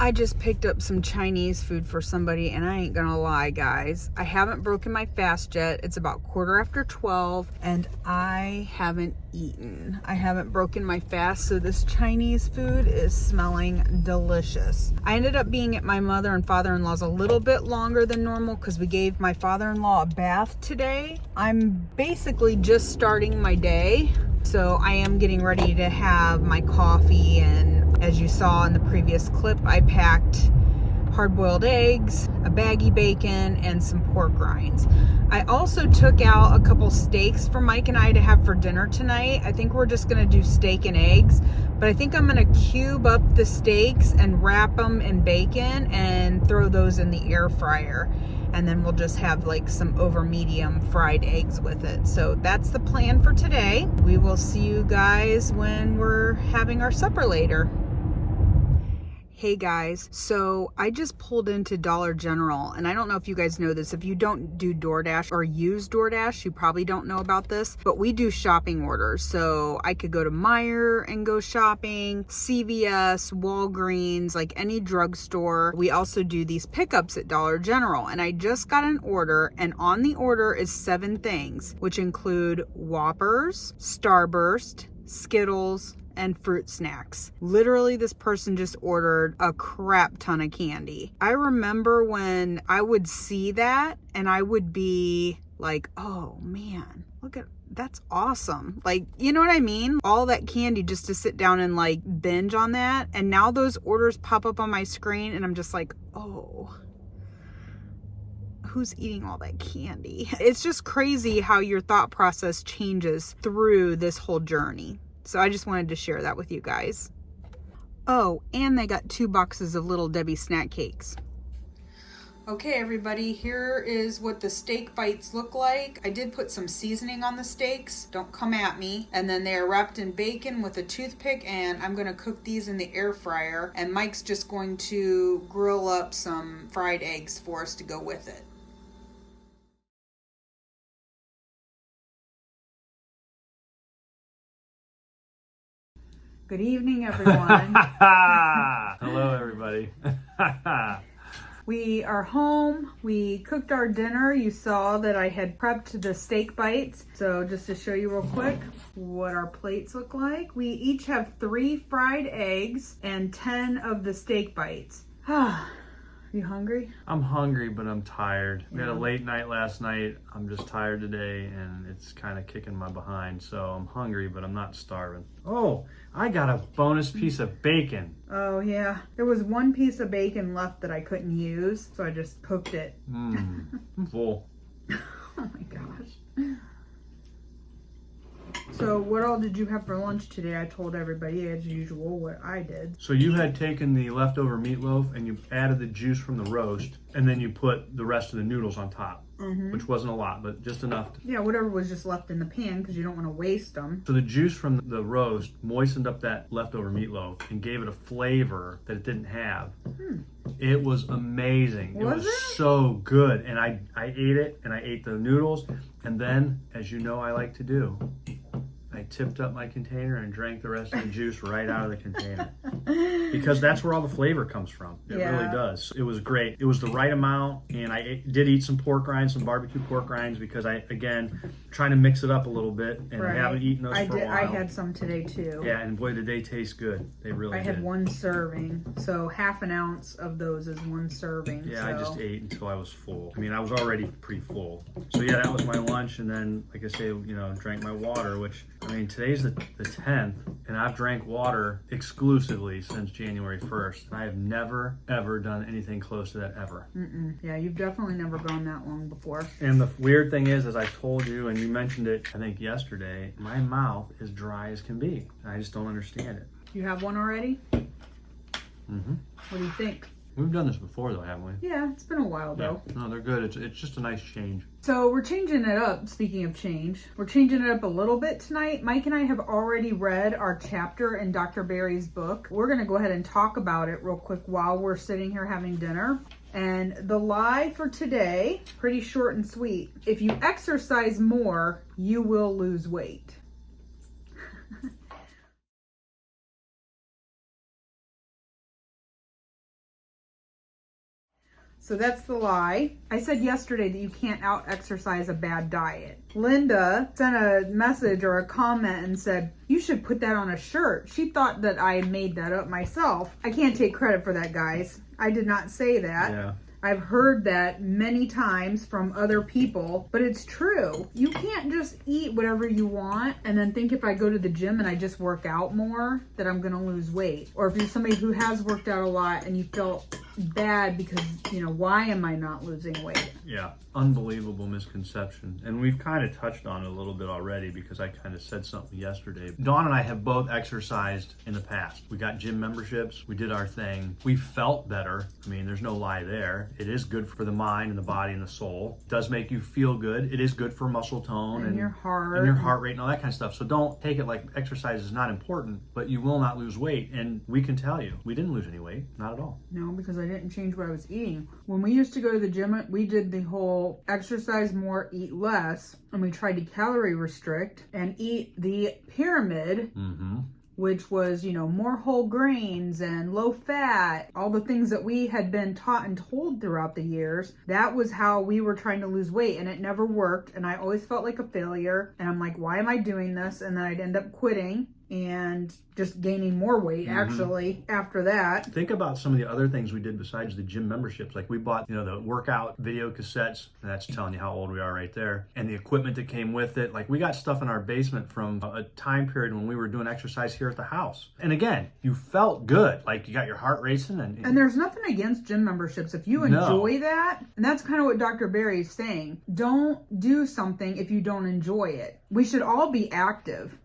I just picked up some Chinese food for somebody, and I ain't gonna lie, guys. I haven't broken my fast yet. It's about 12:15, and I haven't eaten. I haven't broken my fast, so this Chinese food is smelling delicious. I ended up being at my mother and father-in-law's a little bit longer than normal because we gave my father-in-law a bath today. I'm basically just starting my day, so I am getting ready to have my coffee, and as you saw in the previous clip, I packed hard-boiled eggs, a baggie bacon, and some pork rinds. I also took out a couple steaks for Mike and I to have for dinner tonight. I think we're just gonna do steak and eggs, but I think I'm gonna cube up the steaks and wrap them in bacon and throw those in the air fryer. And then we'll just have like some over medium fried eggs with it. So that's the plan for today. We will see you guys when we're having our supper later. Hey guys, so I just pulled into Dollar General, and I don't know if you guys know this. If you don't do DoorDash or use DoorDash, you probably don't know about this, but we do shopping orders. So I could go to Meijer and go shopping, CVS, Walgreens, like any drugstore. We also do these pickups at Dollar General, and I just got an order, and on the order is 7 things, which include Whoppers, Starburst, Skittles, and fruit snacks. Literally, this person just ordered a crap ton of candy. I remember when I would see that and I would be like, oh man, look at, that's awesome. Like, you know what I mean? All that candy just to sit down and like binge on that. And now those orders pop up on my screen and I'm just like, oh, who's eating all that candy? It's just crazy how your thought process changes through this whole journey. So I just wanted to share that with you guys. Oh, and they got 2 boxes of Little Debbie snack cakes. Okay, everybody, here is what the steak bites look like. I did put some seasoning on the steaks. Don't come at me. And then they are wrapped in bacon with a toothpick, and I'm gonna cook these in the air fryer. And Mike's just going to grill up some fried eggs for us to go with it. Good evening, everyone. Hello, everybody. We are home. We cooked our dinner. You saw that I had prepped the steak bites. So just to show you real quick what our plates look like. We each have 3 fried eggs and 10 of the steak bites. You hungry? I'm hungry, but I'm tired. We had a late night last night. I'm just tired today, and it's kind of kicking my behind. So I'm hungry, but I'm not starving. Oh, I got a bonus piece of bacon. Oh, yeah. There was 1 piece of bacon left that I couldn't use, so I just cooked it. I'm full. Oh, my gosh. So what all did you have for lunch today? I told everybody, as usual, what I did. So you had taken the leftover meatloaf and you added the juice from the roast, and then you put the rest of the noodles on top, which wasn't a lot, but just enough. Yeah, whatever was just left in the pan because you don't want to waste them. So the juice from the roast moistened up that leftover meatloaf and gave it a flavor that it didn't have. It was amazing. Was it? So good. And I ate it, and I ate the noodles, and then, as you know I like to do, I tipped up my container and drank the rest of the juice right out of the container. Because that's where all the flavor comes from. It really does. It was great. It was the right amount, and I did eat some pork rinds, some barbecue pork rinds, because I, again, trying to mix it up a little bit, and I haven't eaten those for a while. I had some today too. Yeah, and boy, did they taste good. They really did. I had 1 serving, so half an ounce of those is 1 serving. Yeah, so. I just ate until I was full. I mean, I was already pretty full. So yeah, that was my lunch, and then, like I say, drank my water, which, I mean, today's the 10th, and I've drank water exclusively since January 1st. I have never, ever done anything close to that ever. Yeah, you've definitely never gone that long before. And the weird thing is, as I told you, and you mentioned it, I think yesterday, my mouth is dry as can be. I just don't understand it. You have one already? What do you think? We've done this before, though, haven't we? Yeah, it's been a while, though. Yeah. No, they're good. It's just a nice change. So we're changing it up, speaking of change. We're changing it up a little bit tonight. Mike and I have already read our chapter in Dr. Barry's book. We're going to go ahead and talk about it real quick while we're sitting here having dinner. And the lie for today, pretty short and sweet. If you exercise more, you will lose weight. So that's the lie. I said yesterday that you can't out-exercise a bad diet. Linda sent a message or a comment and said, you should put that on a shirt. She thought that I made that up myself. I can't take credit for that, guys. I did not say that. Yeah. I've heard that many times from other people, but it's true. You can't just eat whatever you want and then think if I go to the gym and I just work out more that I'm going to lose weight. Or if you're somebody who has worked out a lot and you feel bad because, why am I not losing weight? Yeah, unbelievable misconception. And we've kind of touched on it a little bit already because I kind of said something yesterday. Dawn and I have both exercised in the past. We got gym memberships. We did our thing. We felt better. I mean, there's no lie there. It is good for the mind and the body and the soul. It does make you feel good. It is good for muscle tone and your heart. And your heart rate and all that kind of stuff. So don't take it like exercise is not important, but you will not lose weight. And we can tell you, we didn't lose any weight. Not at all. No, because I didn't change what I was eating. When we used to go to the gym, we did the whole exercise more, eat less. And we tried to calorie restrict and eat the pyramid. Mm-hmm. Which was, more whole grains and low fat, all the things that we had been taught and told throughout the years. That was how we were trying to lose weight, and it never worked. And I always felt like a failure. And I'm like, why am I doing this? And then I'd end up quitting and just gaining more weight actually after that. Think about some of the other things we did besides the gym memberships. Like we bought, the workout video cassettes, and that's telling you how old we are right there. And the equipment that came with it. Like we got stuff in our basement from a time period when we were doing exercise here at the house. And again, you felt good. Like you got your heart racing. And there's nothing against gym memberships. If you enjoy that, and that's kind of what Dr. Barry is saying, don't do something if you don't enjoy it. We should all be active,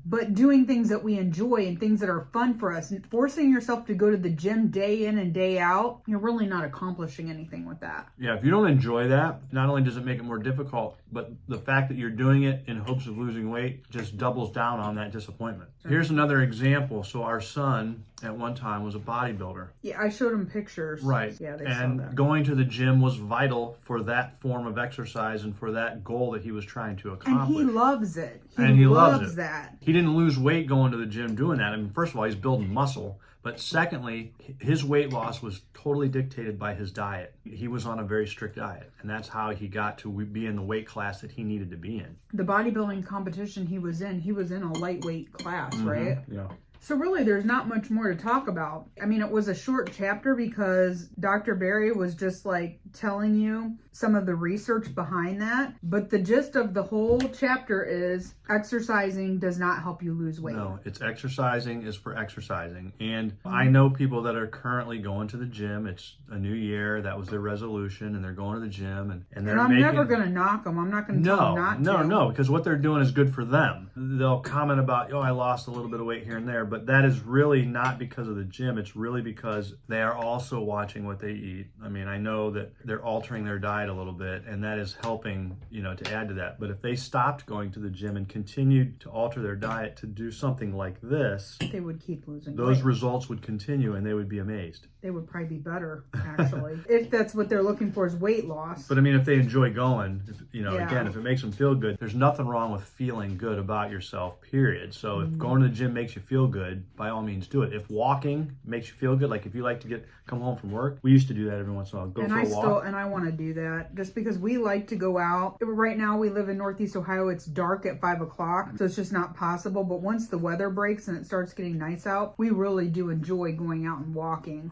but doing things that we enjoy and things that are fun for us, and forcing yourself to go to the gym day in and day out, you're really not accomplishing anything with that. Yeah, if you don't enjoy that, not only does it make it more difficult, but the fact that you're doing it in hopes of losing weight just doubles down on that disappointment. Here's another example. So our son at one time was a bodybuilder. Yeah, I showed him pictures. Right. Yeah, they and saw that. Going to the gym was vital for that form of exercise and for that goal that he was trying to accomplish. And he loves it. He loves that. He didn't lose weight going to the gym doing that. I mean, first of all, he's building muscle. But secondly, his weight loss was totally dictated by his diet. He was on a very strict diet, and that's how he got to be in the weight class that he needed to be in. The bodybuilding competition he was in a lightweight class, right? Yeah. So really, there's not much more to talk about. I mean, it was a short chapter because Dr. Barry was just like telling you some of the research behind that. But the gist of the whole chapter is exercising does not help you lose weight. No, it's exercising is for exercising. And I know people that are currently going to the gym. It's a new year. That was their resolution, and they're going to the gym. And they're I'm never going to knock them. I'm not going to tell them not to. No, because what they're doing is good for them. They'll comment about, I lost a little bit of weight here and there. But that is really not because of the gym. It's really because they are also watching what they eat. I mean, I know that they're altering their diet a little bit, and that is helping, to add to that. But if they stopped going to the gym and continued to alter their diet to do something like this, they would keep losing those weight. Results would continue, and they would be amazed. They would probably be better, actually, if that's what they're looking for is weight loss. But I mean, if they enjoy going, again, if it makes them feel good, there's nothing wrong with feeling good about yourself, period. So if going to the gym makes you feel good, by all means do it. If walking makes you feel good, like if you like to come home from work, we used to do that every once in a while. Go for a walk. And I want to do that just because we like to go out. Right now we live in Northeast Ohio. It's dark at 5 o'clock, so it's just not possible. But once the weather breaks and it starts getting nice out, we really do enjoy going out and walking.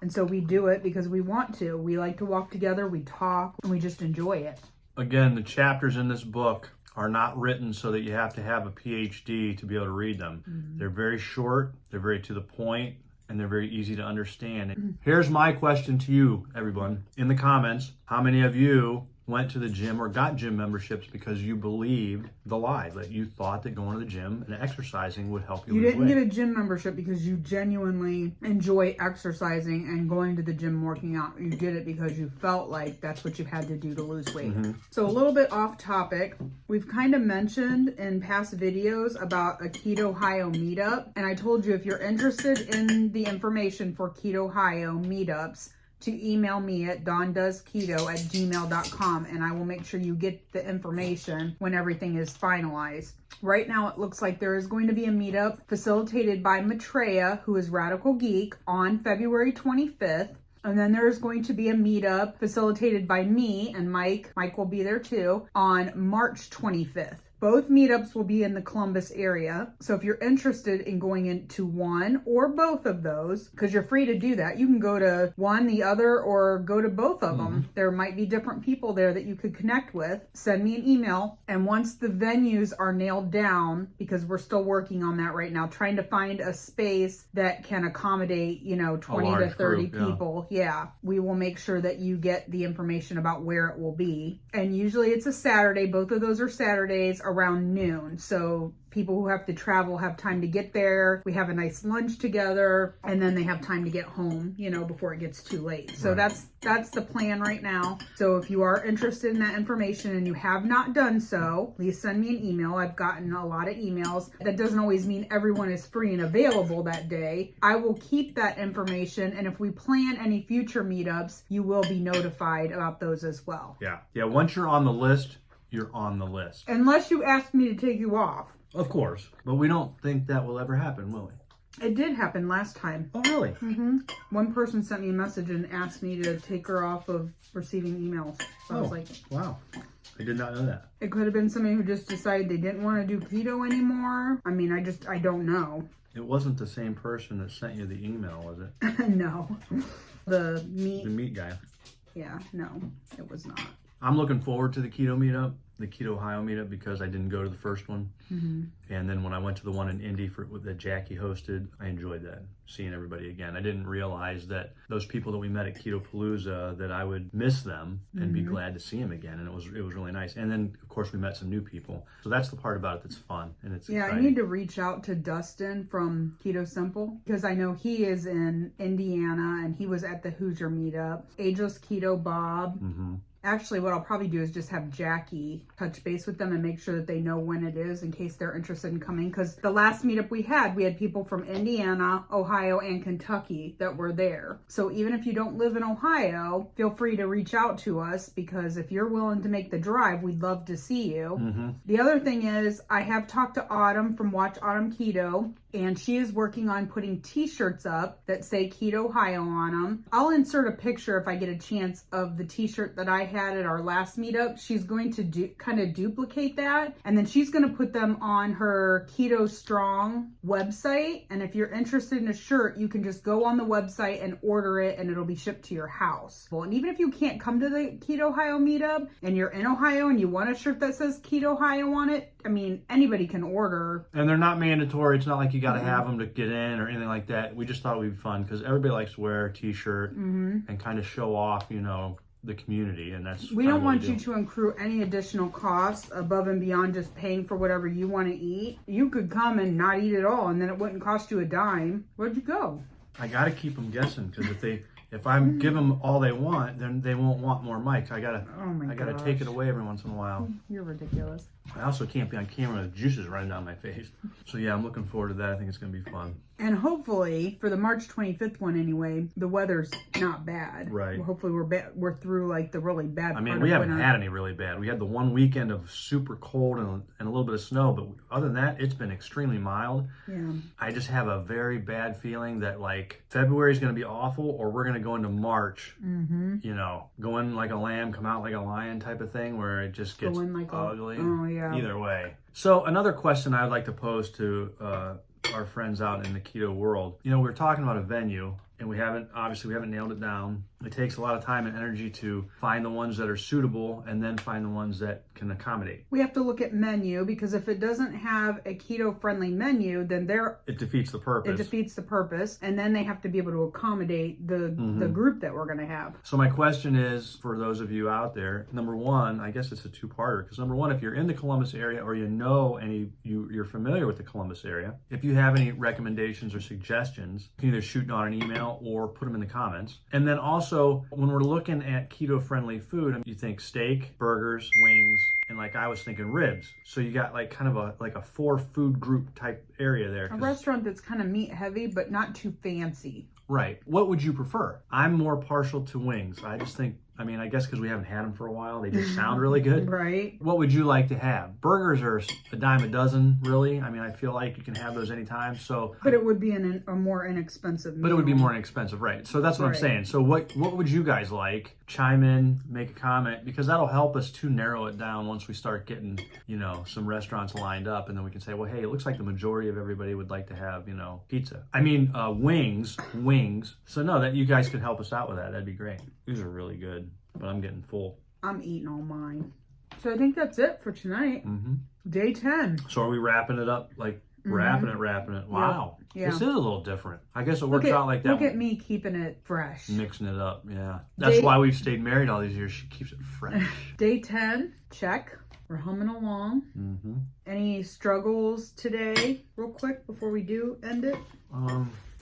And so we do it because we want to. We like to walk together, we talk, and we just enjoy it. Again, the chapters in this book are not written so that you have to have a PhD to be able to read them. They're very short, they're very to the point, and they're very easy to understand. Here's my question to you, everyone. In the comments, how many of you went to the gym or got gym memberships because you believed the lie, that you thought that going to the gym and exercising would help you lose weight? You didn't get a gym membership because you genuinely enjoy exercising and going to the gym, working out. You did it because you felt like that's what you had to do to lose weight. So a little bit off topic, we've kind of mentioned in past videos about a Keto Ohio meetup, and I told you if you're interested in the information for Keto Ohio meetups, to email me at dondoesketo@gmail.com, and I will make sure you get the information when everything is finalized. Right now, it looks like there is going to be a meetup facilitated by Maitreya, who is Radical Geek, on February 25th. And then there's going to be a meetup facilitated by me and Mike. Mike will be there too on March 25th. Both meetups will be in the Columbus area. So if you're interested in going into one or both of those, because you're free to do that, you can go to one, the other, or go to both of them. There might be different people there that you could connect with. Send me an email. And once the venues are nailed down, because we're still working on that right now, trying to find a space that can accommodate, 20 to 30 group, people. Yeah, we will make sure that you get the information about where it will be. And usually it's a Saturday. Both of those are Saturdays around noon. So people who have to travel have time to get there. We have a nice lunch together, and then they have time to get home, before it gets too late. So that's the plan right now. So if you are interested in that information and you have not done so, please send me an email. I've gotten a lot of emails. That doesn't always mean everyone is free and available that day. I will keep that information, and if we plan any future meetups, you will be notified about those as well. Yeah. Once you're on the list, you're on the list. Unless you ask me to take you off. Of course. But we don't think that will ever happen, will we? It did happen last time. Oh, really? One person sent me a message and asked me to take her off of receiving emails. So I was like, wow. I did not know that. It could have been somebody who just decided they didn't want to do keto anymore. I mean, I don't know. It wasn't the same person that sent you the email, was it? No. The meat guy. Yeah, no, it was not. I'm looking forward to the keto meetup, the Keto Ohio meetup, because I didn't go to the first one. And then when I went to the one in Indy that Jackie hosted, I enjoyed that, seeing everybody again. I didn't realize that those people that we met at Keto Palooza, that I would miss them and be glad to see them again. And it was really nice. And then, of course, we met some new people. So that's the part about it that's fun. And it's exciting. I need to reach out to Dustin from Keto Simple, because I know he is in Indiana and he was at the Hoosier meetup. Ageless Keto Bob. Actually, what I'll probably do is just have Jackie touch base with them and make sure that they know when it is in case they're interested in coming. Because the last meetup we had people from Indiana, Ohio, and Kentucky that were there. So even if you don't live in Ohio, feel free to reach out to us, because if you're willing to make the drive, we'd love to see you. The other thing is, I have talked to Autumn from Watch Autumn Keto, and she is working on putting t-shirts up that say Keto Ohio on them. I'll insert a picture if I get a chance of the t-shirt that I had at our last meetup. She's going to kind of duplicate that, and then she's going to put them on her Keto Strong website. And if you're interested in a shirt, you can just go on the website and order it, and it'll be shipped to your house. Well, and even if you can't come to the Keto Ohio meetup and you're in Ohio and you want a shirt that says Keto Ohio on it, I mean, anybody can order. And they're not mandatory. It's not like you got to have them to get in or anything like that. We just thought it would be fun because everybody likes to wear a t-shirt and kind of show off, the community. And that's we don't want you to accrue any additional costs above and beyond just paying for whatever you want to eat. You could come and not eat at all, and then it wouldn't cost you a dime. Where'd you go? I got to keep them guessing, because if I give them all they want, then they won't want more mics. I gotta take it away every once in a while. You're ridiculous. I also can't be on camera with juices running down my face. So yeah, I'm looking forward to that. I think it's gonna be fun. And hopefully, for the March 25th one anyway, the weather's not bad. Right. Hopefully we're through like the really bad part of winter. We haven't had any really bad. We had the one weekend of super cold and a little bit of snow, but other than that, it's been extremely mild. Yeah. I just have a very bad feeling that like February is going to be awful, or we're going to go into March, go in like a lamb, come out like a lion type of thing, where it just gets ugly. Oh, yeah. Either way. So another question I would like to pose to our friends out in the keto world. We're talking about a venue, and we haven't nailed it down. It takes a lot of time and energy to find the ones that are suitable and then find the ones that can accommodate. We have to look at menu, because if it doesn't have a keto-friendly menu, then it defeats the purpose. It defeats the purpose, and then they have to be able to accommodate the group that we're going to have. So my question is, for those of you out there, number one, I guess it's a two-parter, because number one, if you're in the Columbus area or you're familiar with the Columbus area, if you have any recommendations or suggestions, you can either shoot on an email or put them in the comments. And then also, when we're looking at keto-friendly food, you think steak, burgers, wings, and like I was thinking ribs. So you got like kind of a 4 food group type area there. A restaurant that's kind of meat heavy, but not too fancy. Right. What would you prefer? I'm more partial to wings. I I mean, I guess because we haven't had them for a while, they just sound really good. Right. What would you like to have? Burgers are a dime a dozen, really. I mean, I feel like you can have those anytime. So, but it would be a more inexpensive meal. But it would be more inexpensive, right? So that's what I'm saying. So what would you guys like? Chime in, make a comment, because that'll help us to narrow it down once we start getting, you know, some restaurants lined up, and then we can say, well, hey, it looks like the majority of everybody would like to have, you know, pizza. I mean, wings. So no, that you guys could help us out with that. That'd be great. These are really good, but I'm getting full. I'm eating all mine. So I think that's it for tonight. Mm-hmm. Day 10. So are we wrapping it up like? Wrapping it. Wow. Yeah. This is a little different. I guess it works out like that. Look at me keeping it fresh. Mixing it up, yeah. That's why we've stayed married all these years. She keeps it fresh. Day 10, check. We're humming along. Mm-hmm. Any struggles today, real quick, before we do end it?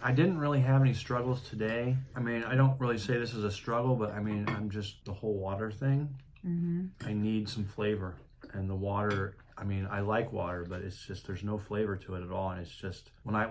I didn't really have any struggles today. I mean, I don't really say this is a struggle, but I mean, I'm just the whole water thing. Mm-hmm. I need some flavor. And the water, I mean, I like water, but it's just, there's no flavor to it at all. And it's just, when I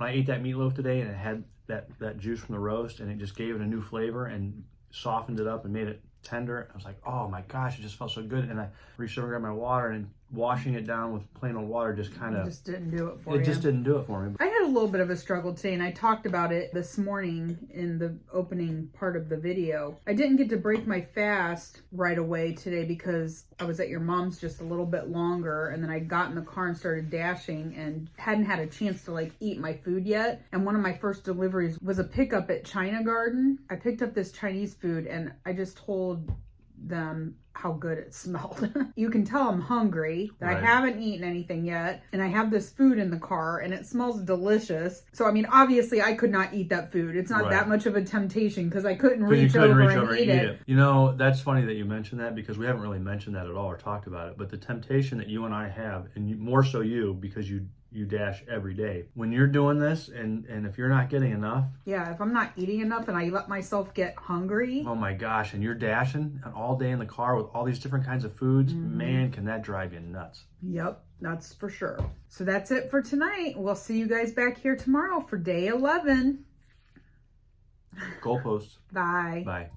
ate that meatloaf today and it had that juice from the roast and it just gave it a new flavor and softened it up and made it tender, I was like, oh my gosh, it just felt so good. And I reached over and grabbed my water, and washing it down with plain old water just kind of... just didn't do it for you. It just didn't do it for me. I had a little bit of a struggle today, and I talked about it this morning in the opening part of the video. I didn't get to break my fast right away today because I was at your mom's just a little bit longer, and then I got in the car and started dashing and hadn't had a chance to like eat my food yet. And one of my first deliveries was a pickup at China Garden. I picked up this Chinese food, and I just told them how good it smelled. You can tell I'm hungry, that I haven't eaten anything yet, and I have this food in the car and it smells delicious. So I mean, obviously I could not eat that food. It's not that much of a temptation because I couldn't reach over and eat it. You know, that's funny that you mentioned that, because we haven't really mentioned that at all or talked about it. But the temptation that you and I have, and more so you, because you dash every day. When you're doing this, and if you're not getting enough... Yeah, if I'm not eating enough and I let myself get hungry... Oh my gosh, and you're dashing all day in the car with all these different kinds of foods, man, can that drive you nuts. Yep, that's for sure. So that's it for tonight. We'll see you guys back here tomorrow for day 11. Goalposts. Bye. Bye.